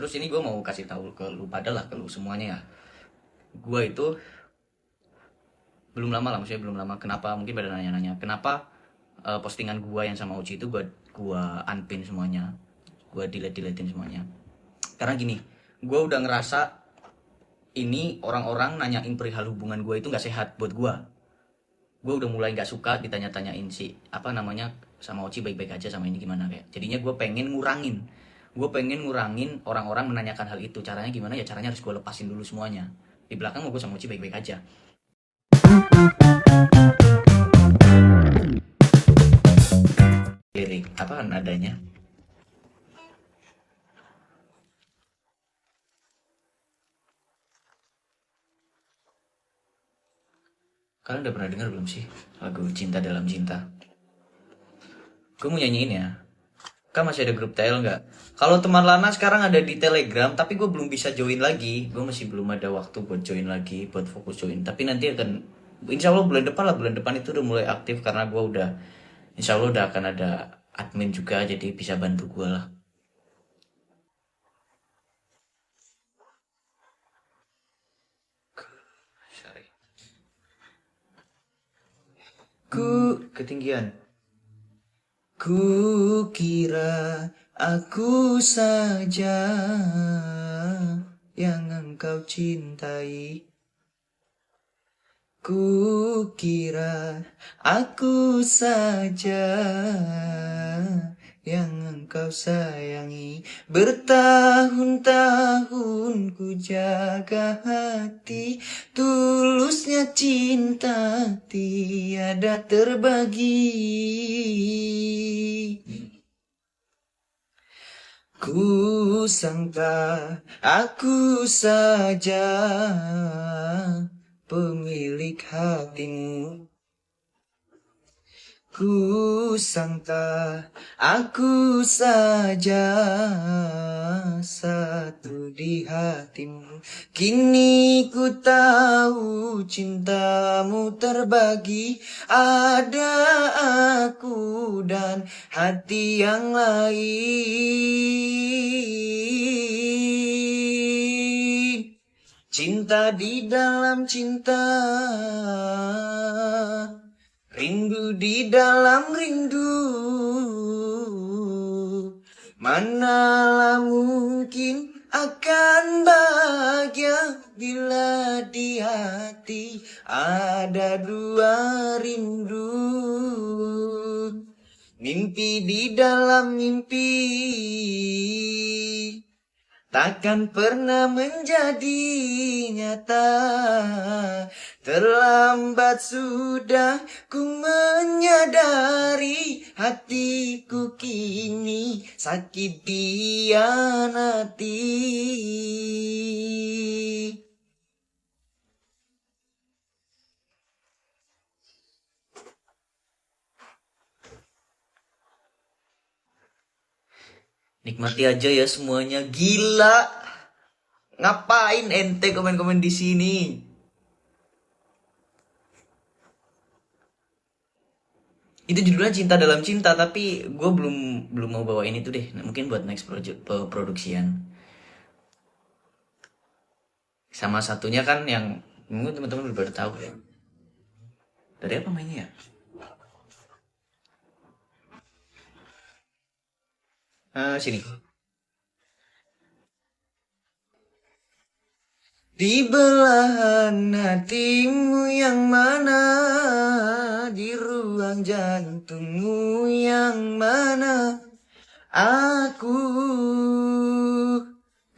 Terus ini gue mau kasih tahu ke lu pada lah, ke lu semuanya ya. Gue itu belum lama lah, maksudnya belum lama. Kenapa? Mungkin pada nanya-nanya kenapa postingan gue yang sama Uci itu gue unpin semuanya, gue delete-deletein semuanya. Karena gini, gue udah ngerasa ini orang-orang nanyain perihal hubungan gue itu nggak sehat buat gue. Gue udah mulai nggak suka ditanya-tanyain si apa namanya sama Oci baik-baik aja sama ini gimana kayak. Jadinya gue pengen ngurangin. Gue pengen ngurangin orang-orang menanyakan hal itu. Caranya gimana ya? Caranya harus gue lepasin dulu semuanya. Di belakang mau gue sama Oci baik-baik aja. Lirik apa kan adanya? Kalian udah pernah dengar belum sih lagu Cinta Dalam Cinta? Gue mau nyanyiin ya. Kan masih ada grup TL nggak? Kalau teman Lana sekarang ada di Telegram, tapi gue belum bisa join lagi. Gue masih belum ada waktu buat join lagi, buat fokus join. Tapi nanti akan, insya Allah bulan depan lah, bulan depan itu udah mulai aktif karena gue udah, insya Allah udah akan ada admin juga, jadi bisa bantu gue lah. Sorry. Ku ketinggian. Ku kira aku saja yang engkau cintai. Ku kira aku saja yang engkau sayangi. Bertahun-tahun ku jaga hati, tulusnya cinta tiada terbagi. Ku sangka aku saja pemilik hatimu. Ku sangka aku saja satu di hatimu. Kini ku tahu cintamu terbagi. Ada aku dan hati yang lain. Cinta di dalam cinta, rindu di dalam rindu. Manalah mungkin akan bahagia bila di hati ada dua rindu. Mimpi di dalam mimpi takkan pernah menjadi nyata. Terlambat sudah ku menyadari, hatiku kini sakit dihianati. Nikmati aja ya semuanya. Gila. Ngapain ente komen-komen di sini? Itu judulnya Cinta Dalam Cinta, tapi gue belum belum mau bawain itu deh. Mungkin buat next project produksian. Sama satunya kan yang mungkin teman-teman udah pada tahu ya. Dari apa mainnya ya? Sini. Di belahan hatimu yang mana, di ruang jantungmu yang mana, aku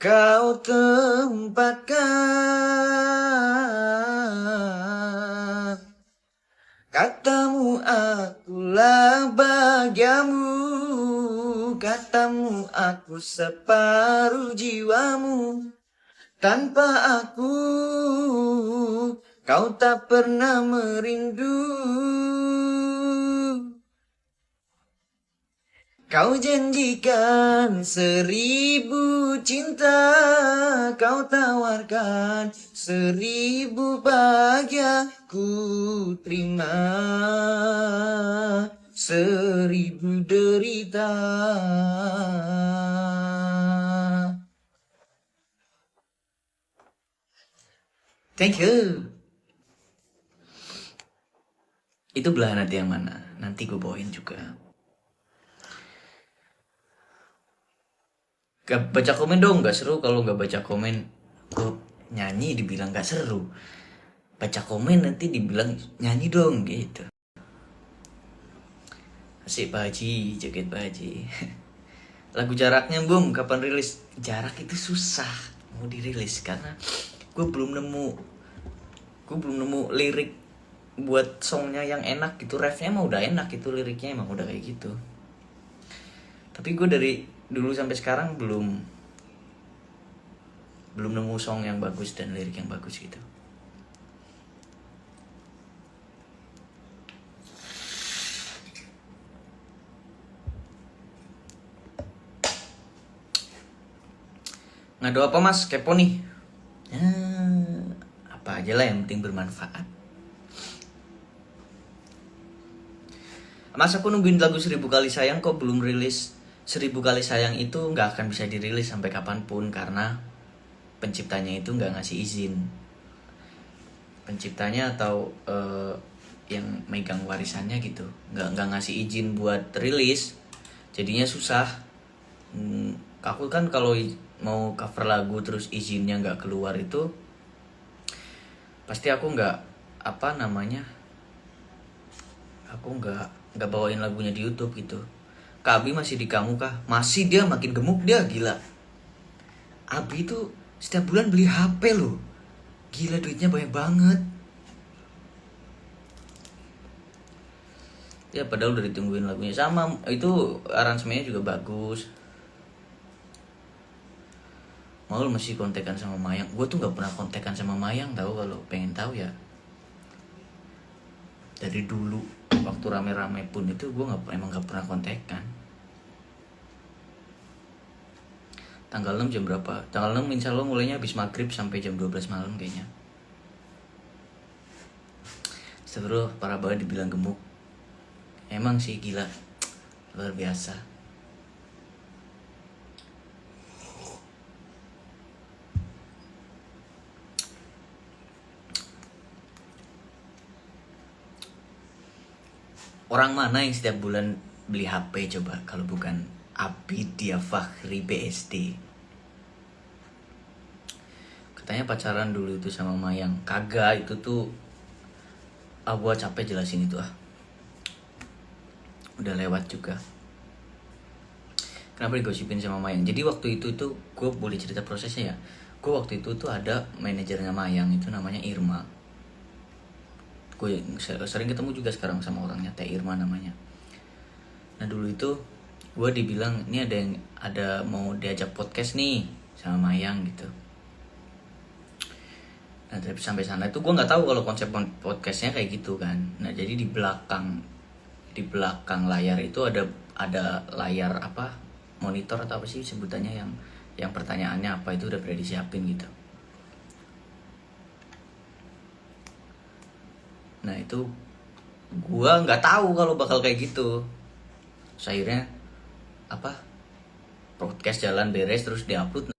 kau tempatkan. Katamu akulah bahagiamu, katamu aku separuh jiwamu. Tanpa aku, kau tak pernah merindu. Kau janjikan 1000 cinta, kau tawarkan 1000 bahagia. Ku terima 1000 derita. Thank you. Itu belahan hati yang mana? Nanti gue bawain juga. Gak baca komen dong, gak seru kalau gak baca komen. Gue nyanyi dibilang gak seru. Baca komen nanti dibilang nyanyi dong gitu. Asik Pak Haji, joget Pak Haji. Lagu Jaraknya Bum, kapan rilis? Jarak itu susah mau dirilis karena gue belum nemu lirik buat songnya yang enak gitu. Refnya emang udah enak, itu liriknya emang udah kayak gitu. Tapi gue dari dulu sampai sekarang belum nemu song yang bagus dan lirik yang bagus gitu. Ngadu apa mas? Kepo nih. Apa aja lah yang penting bermanfaat. Mas aku nungguin lagu 1000 kali sayang kok belum rilis. 1000 kali sayang itu gak akan bisa dirilis sampai kapanpun karena penciptanya itu gak ngasih izin. Penciptanya atau yang megang warisannya gitu gak ngasih izin buat rilis. Jadinya susah. Aku kan kalau mau cover lagu terus izinnya gak keluar itu pasti aku gak aku nggak bawain lagunya di YouTube gitu. Kak Abi masih di kamu kah? Masih, dia makin gemuk dia, gila. Abi tuh setiap bulan beli HP loh. Gila, duitnya banyak banget. Ya padahal udah ditungguin lagunya. Sama, itu aransemennya juga bagus. Maul masih kontekan sama Mayang. Gue tuh gak pernah kontekan sama Mayang tahu, kalau pengen tahu ya. Dari dulu waktu rame-rame pun itu gue emang gak pernah kontekan. Tanggal 6 jam berapa? Tanggal 6 insya Allah mulainya habis maghrib sampai jam 12 malam kayaknya. Astagfirullah, parah banget dibilang gemuk. Emang sih gila, luar biasa. Orang mana yang setiap bulan beli HP coba kalau bukan Abidia Fakhri BSD. Katanya pacaran dulu itu sama Mayang. Kagak, itu tuh gua capek jelasin itu udah lewat juga. Kenapa digosipin sama Mayang? Jadi waktu itu tuh gue boleh cerita prosesnya ya. Gue waktu itu tuh ada manajernya Mayang, itu namanya Irma. Gue sering ketemu juga sekarang sama orangnya, Teh Irma namanya. Nah dulu itu gue dibilang ini ada mau diajak podcast nih sama Mayang gitu. Nah tapi sampai sana itu gue nggak tahu kalau konsep podcastnya kayak gitu kan. Nah jadi di belakang layar itu ada layar monitor atau apa sih sebutannya, yang pertanyaannya apa itu udah pada disiapin gitu. Nah itu gua nggak tahu kalau bakal kayak gitu. Terus akhirnya podcast jalan beres terus diupload.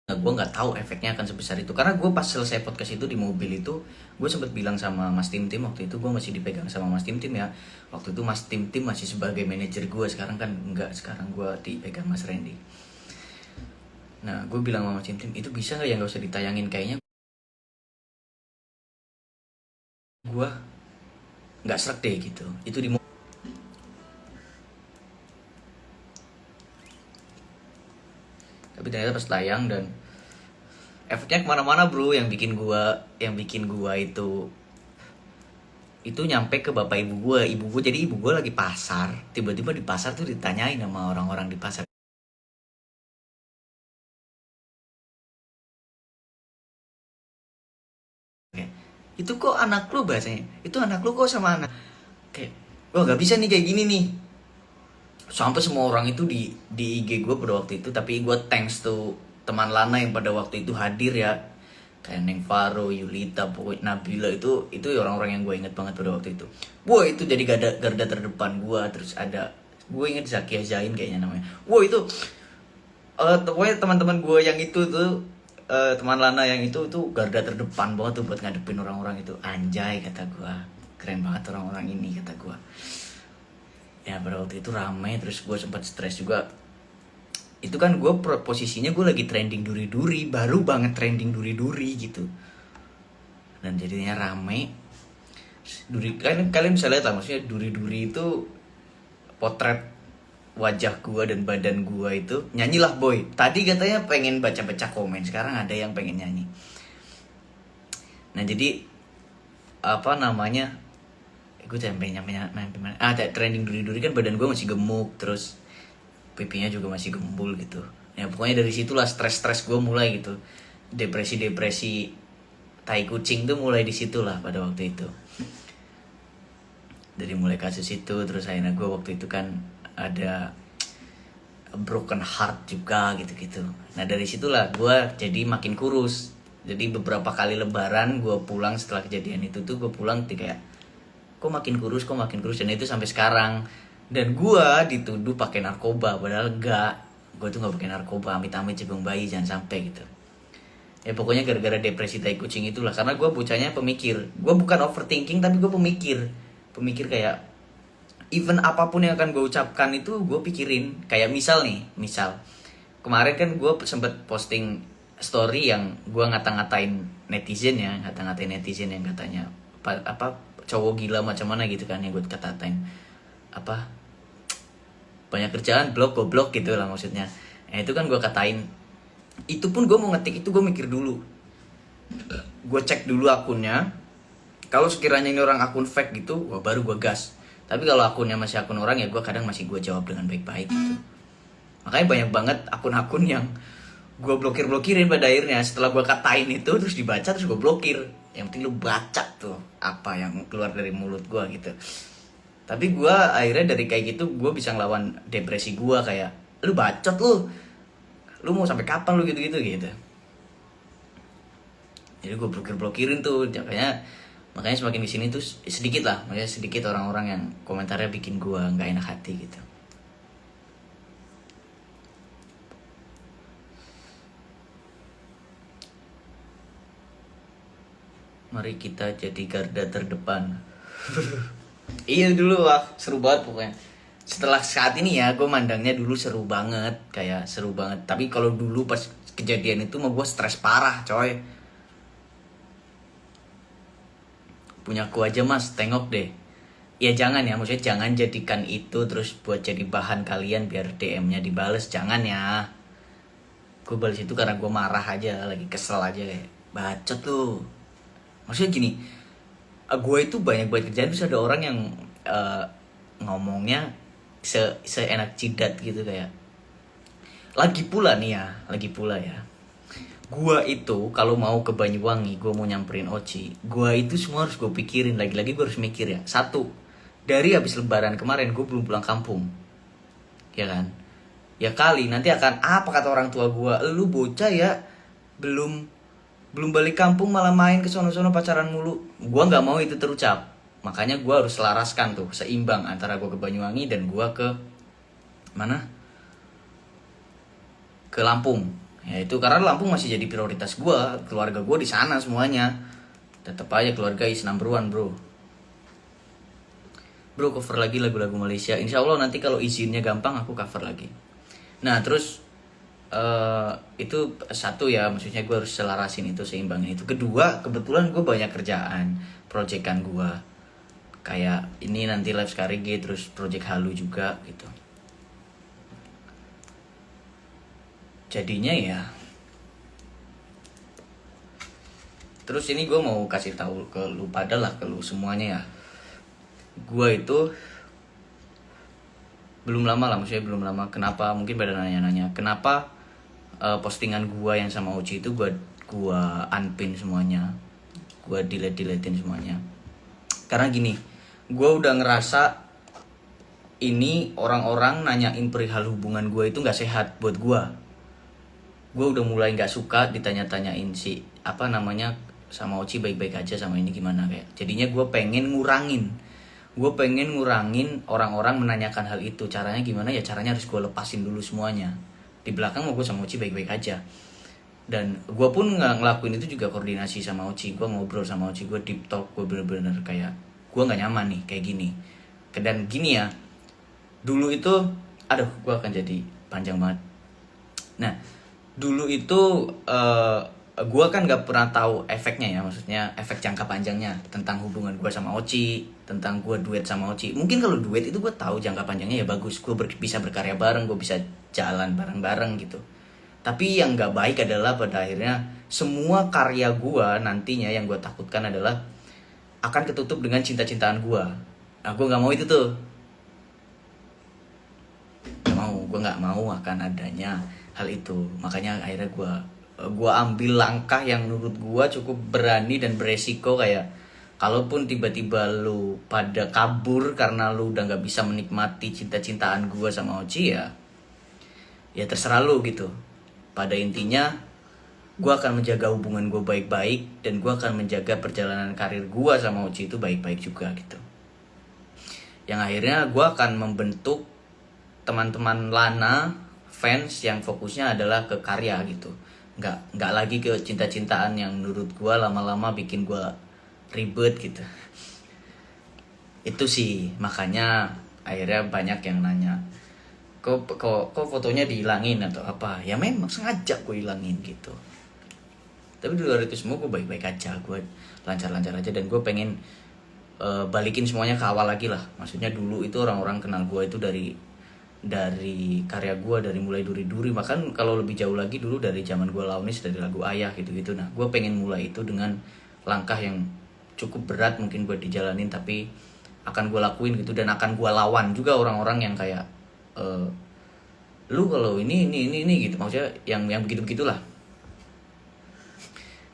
Nah gue nggak tahu efeknya akan sebesar itu karena gue pas selesai podcast itu di mobil itu gue sempat bilang sama Mas Tim waktu itu gue masih dipegang sama Mas Tim ya. Waktu itu Mas Tim masih sebagai manajer gue, sekarang kan enggak, sekarang gue dipegang Mas Randy. Nah gue bilang sama Mas Tim itu bisa nggak ya nggak usah ditayangin, kayaknya gue nggak srek deh gitu. Itu di tapi ternyata pas tayang dan efeknya kemana-mana bro. Yang bikin gua itu nyampe ke bapak ibu gue. Jadi ibu gue lagi pasar, tiba-tiba di pasar tuh ditanyain sama orang-orang di pasar, itu kok anak lu, bahasanya itu anak lu kok sama anak kayak, wah gak bisa nih kayak gini nih. Sampai semua orang itu di IG gue pada waktu itu. Tapi gue thanks tuh teman Lana yang pada waktu itu hadir ya, kayak Neng Faro, Yulita, pokoknya Nabila, itu orang-orang yang gue inget banget pada waktu itu. Wah itu jadi garda terdepan gue. Terus ada, gue inget Zakia Zain kayaknya namanya. Wah itu pokoknya teman-teman gue yang itu tuh teman Lana yang itu tuh garda terdepan banget tuh buat ngadepin orang-orang itu. Anjay kata gue, keren banget orang-orang ini kata gue. Ya pada waktu itu ramai, terus gue sempat stres juga. Itu kan gue posisinya gue lagi trending duri-duri, baru banget trending duri-duri gitu. Dan jadinya rame. Duri, kalian bisa lihat lah, maksudnya duri-duri itu potret wajah gua dan badan gua itu. Nyanyilah boy, tadi katanya pengen baca-baca komen, sekarang ada yang pengen nyanyi. Nah jadi apa namanya, gue ada trending duri-duri kan, badan gua masih gemuk, terus pipinya juga masih gembul gitu. Ya pokoknya dari situlah stres gua mulai gitu, depresi tai kucing tuh mulai di situlah pada waktu itu. Dari mulai kasus itu, terus akhirnya gue waktu itu kan ada broken heart juga gitu-gitu. Nah dari situlah gue jadi makin kurus. Jadi beberapa kali lebaran gue pulang setelah kejadian itu tuh, gue pulang tuh kayak kok makin kurus, dan itu sampai sekarang. Dan gue dituduh pakai narkoba, padahal enggak. Gue tuh nggak pakai narkoba, amit-amit cebong bayi, jangan sampai gitu. Ya pokoknya gara-gara depresi tai kucing itulah. Karena gue bocahnya pemikir. Gue bukan overthinking, tapi gue pemikir kayak even apapun yang akan gue ucapkan itu gue pikirin. Kayak misal kemarin kan gue sempet posting story yang gue ngata-ngatain netizen yang katanya apa cowok gila macam mana gitu kan, yang gue kata-katain apa banyak kerjaan, goblok gitu lah maksudnya. Itu kan gue katain. Itu pun gue mau ngetik itu gue mikir dulu, gue cek dulu akunnya. Kalau sekiranya ini orang akun fake gitu, baru gue gas. Tapi kalau akunnya masih akun orang, ya gue kadang masih gue jawab dengan baik-baik gitu. Makanya banyak banget akun-akun yang gue blokirin pada akhirnya. Setelah gue katain itu, terus dibaca, terus gue blokir. Yang penting lu baca tuh apa yang keluar dari mulut gue gitu. Tapi gue akhirnya dari kayak gitu, gue bisa ngelawan depresi gue. Kayak, lu bacot lu mau sampai kapan lu gitu-gitu. Jadi gue blokirin tuh, makanya semakin kesini tuh sedikit orang-orang yang komentarnya bikin gue nggak enak hati gitu. Mari kita jadi garda terdepan. Iya dulu seru banget pokoknya. Setelah saat ini ya gue mandangnya dulu seru banget. Tapi kalau dulu pas kejadian itu mah gue stres parah coy. Punya aku aja mas, tengok deh. Ya jangan ya, maksudnya jangan jadikan itu terus buat jadi bahan kalian biar DM-nya dibales. Jangan ya. Gue balas itu karena gue marah aja, lagi kesel aja kayak bacot lu. Maksudnya gini, gue itu banyak kerjaan, terus ada orang yang ngomongnya seenak jidat gitu kayak. Lagi pula ya. Gua itu kalau mau ke Banyuwangi, gua mau nyamperin Oci, gua itu semua harus gue pikirin. Lagi-lagi gue harus mikir ya. Satu, dari habis lebaran kemarin gue belum pulang kampung, ya kan? Ya kali nanti akan apa kata orang tua gua, lu bocah ya, belum balik kampung malah main ke sono-sono pacaran mulu. Gua nggak mau itu terucap. Makanya gua harus selaraskan tuh, seimbang antara gua ke Banyuwangi dan gua ke mana? Ke Lampung. Ya itu karena Lampung masih jadi prioritas gue, keluarga gue di sana semuanya. Tetap aja keluarga is number one bro. Bro cover lagi lagu-lagu Malaysia. Insya Allah nanti kalau izinnya gampang aku cover lagi. Nah terus itu satu ya, maksudnya gue harus selarasin itu, seimbangin itu. Kedua, kebetulan gue banyak kerjaan, proyekan gue. Kayak ini nanti live Skarige, terus proyek Halu juga gitu. Jadinya ya. Terus ini gue mau kasih tahu ke lu pada lah, ke lu semuanya ya. Gue itu belum lama kenapa, mungkin pada nanya-nanya kenapa postingan gue yang sama Uci itu gue unpin semuanya, gue deletein semuanya. Karena gini, gue udah ngerasa ini orang-orang nanyain perihal hubungan gue itu nggak sehat buat gue. Gue udah mulai nggak suka ditanya-tanyain sama Oci baik-baik aja, sama ini gimana kayak. Jadinya gue pengen ngurangin orang-orang menanyakan hal itu. Caranya gimana ya? Caranya harus gue lepasin dulu semuanya. Di belakang mau gue sama Oci baik-baik aja. Dan gue pun nggak ngelakuin itu juga koordinasi sama Oci, gue ngobrol sama Oci, gue deep talk, gue bener-bener kayak gue nggak nyaman nih kayak gini. Dan gini ya, dulu itu aduh gue akan jadi panjang banget. Nah dulu itu gue kan nggak pernah tahu efeknya ya, maksudnya efek jangka panjangnya tentang hubungan gue sama Oci, tentang gue duet sama Oci. Mungkin kalau duet itu gue tahu jangka panjangnya ya bagus, gue bisa berkarya bareng, gue bisa jalan bareng-bareng gitu. Tapi yang nggak baik adalah pada akhirnya semua karya gue nantinya yang gue takutkan adalah akan ketutup dengan cinta-cintaan gue. Nah gue nggak mau itu tuh, gue nggak mau akan adanya hal itu. Makanya akhirnya gue ambil langkah yang menurut gue cukup berani dan beresiko, kayak kalaupun tiba-tiba lu pada kabur karena lu udah nggak bisa menikmati cinta-cintaan gue sama Oci, ya terserah lu gitu. Pada intinya gue akan menjaga hubungan gue baik-baik, dan gue akan menjaga perjalanan karir gue sama Oci itu baik-baik juga gitu. Yang akhirnya gue akan membentuk teman-teman Lana fans yang fokusnya adalah ke karya gitu, nggak lagi ke cinta-cintaan yang menurut gue lama-lama bikin gue ribet gitu. Itu sih makanya akhirnya banyak yang nanya, kok fotonya dihilangin atau apa. Ya memang sengaja gue hilangin gitu, tapi di luar itu semua gue baik-baik aja, gue lancar-lancar aja. Dan gue pengen balikin semuanya ke awal lagi lah. Maksudnya dulu itu orang-orang kenal gue itu dari karya gue, dari mulai duri-duri, bahkan kalau lebih jauh lagi dulu dari zaman gue Launis, dari lagu Ayah gitu-gitu. Nah gue pengen mulai itu dengan langkah yang cukup berat mungkin buat dijalanin, tapi akan gue lakuin gitu. Dan akan gue lawan juga orang-orang yang kayak lu kalau ini gitu, maksudnya yang begitu-begitulah.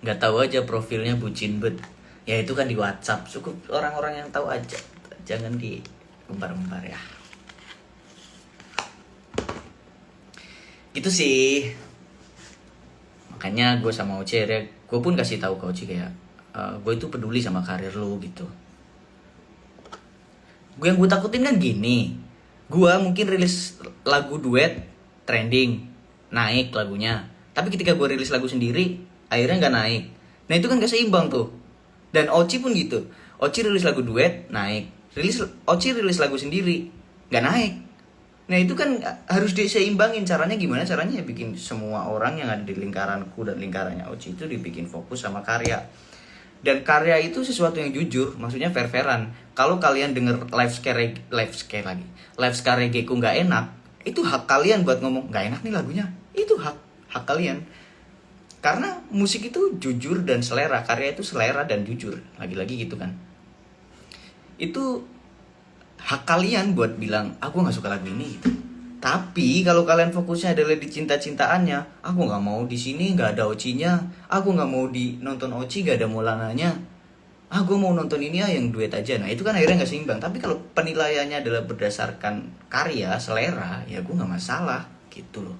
Nggak tahu aja profilnya bucin bet, ya itu kan di WhatsApp, cukup orang-orang yang tahu aja, jangan diumbar-umbar ya. Gitu sih. Makanya gue sama Oci, gue pun kasih tahu ke Oci kayak gue itu peduli sama karir lu gitu. Yang gue takutin kan gini, gue mungkin rilis lagu duet trending, naik lagunya, tapi ketika gue rilis lagu sendiri akhirnya nggak naik. Nah itu kan gak seimbang tuh. Dan Oci pun gitu, Oci rilis lagu duet naik, Oci rilis lagu sendiri nggak naik. Nah itu kan harus diseimbangin. Caranya gimana? Caranya ya bikin semua orang yang ada di lingkaranku dan lingkarannya Oci itu dibikin fokus sama karya. Dan karya itu sesuatu yang jujur, maksudnya fair-fairan. Kalau kalian denger live Skaregeku nggak enak, itu hak kalian buat ngomong nggak enak nih lagunya. Itu hak kalian. Karena musik itu jujur dan selera, karya itu selera dan jujur. Lagi-lagi gitu kan. Itu hak kalian buat bilang aku nggak suka lagu ini gitu. Tapi kalau kalian fokusnya adalah di cinta-cintaannya, aku nggak mau di sini nggak ada Ocinya, aku nggak mau di nonton Oci nggak ada Molananya, aku mau nonton ini ya yang duet aja. Nah itu kan akhirnya nggak seimbang. Tapi kalau penilaiannya adalah berdasarkan karya, selera, ya gue nggak masalah gitu loh.